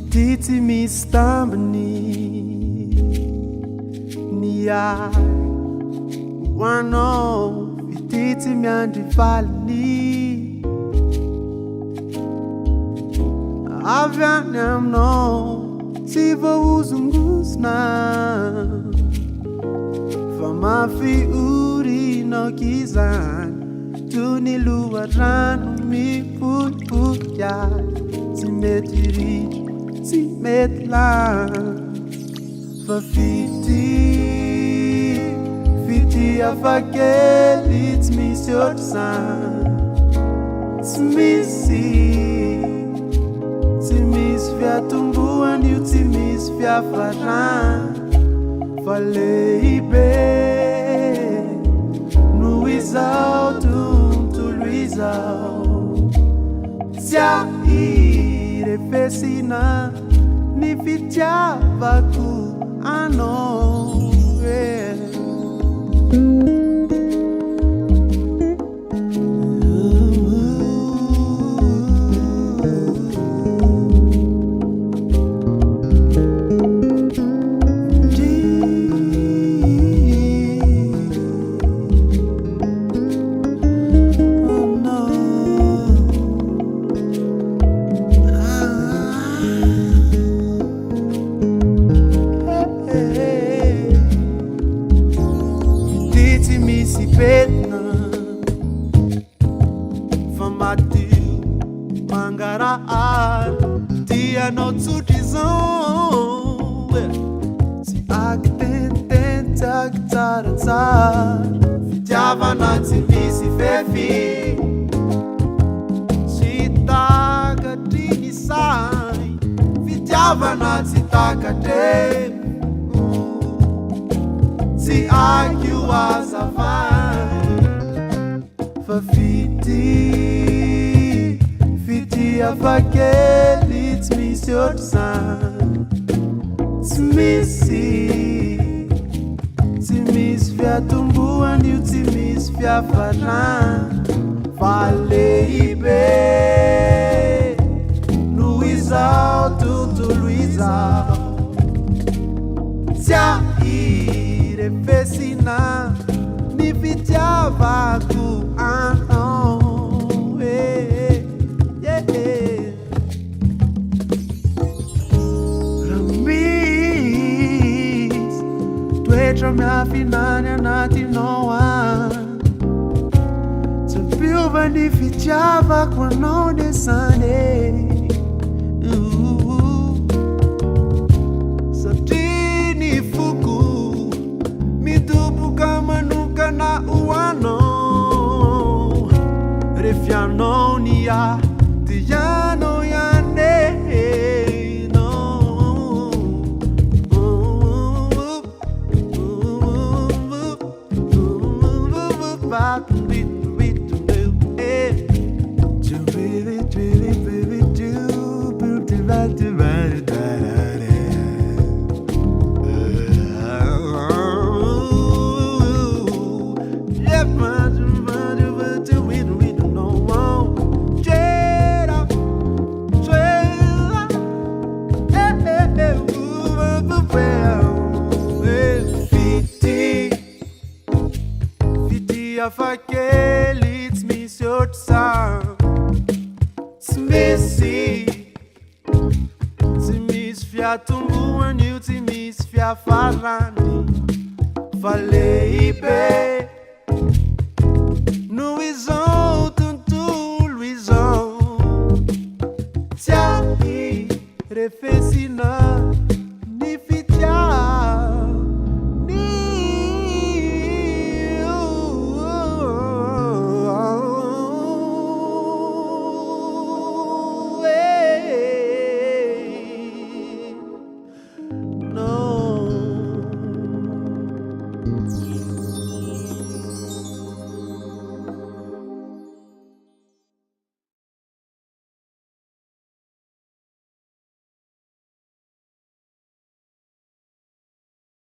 Titi misy tambiny ny ay hoanao vitity miandry valiny avy any aminao tsy voahozongozona fa mafy orinao kizany toy ny loharano mipoipoky ay tsy mety ridro tsy mety lany fa fity hafakely tsy misy ohatr'izany tsy misy fiatombohany io tsy misy fiafarany fa lehibe noho izao tontolo izao tsy ahirefesina ny fitiavako anao misy petna fa madio mangarahary tianao tsotra izao tsy akitenteny tsy akitsaratsara fitiavana tsy misy fefy tsy takatry ny say fitiavana tsy takatre tsy aky o azafay fa fity hafakely tsy misy ohatr'izany tsy misy fiatombohany io tsy misy fiafarany fa lehibe noho izao tontolo izao tsy ahirefesina ny fitiavako anao misy toetra miafinany anatinao any tsy mpiova ny fitiavako anao nesany satria ny foko midoboka manokana hoanao refianao ny dianao ihany hafakely tsy misy ohatr'izany tsy misy fiatombohany io tsy misy fiafarany fa lehibe noho izao tontolo izao tsy ahirefesina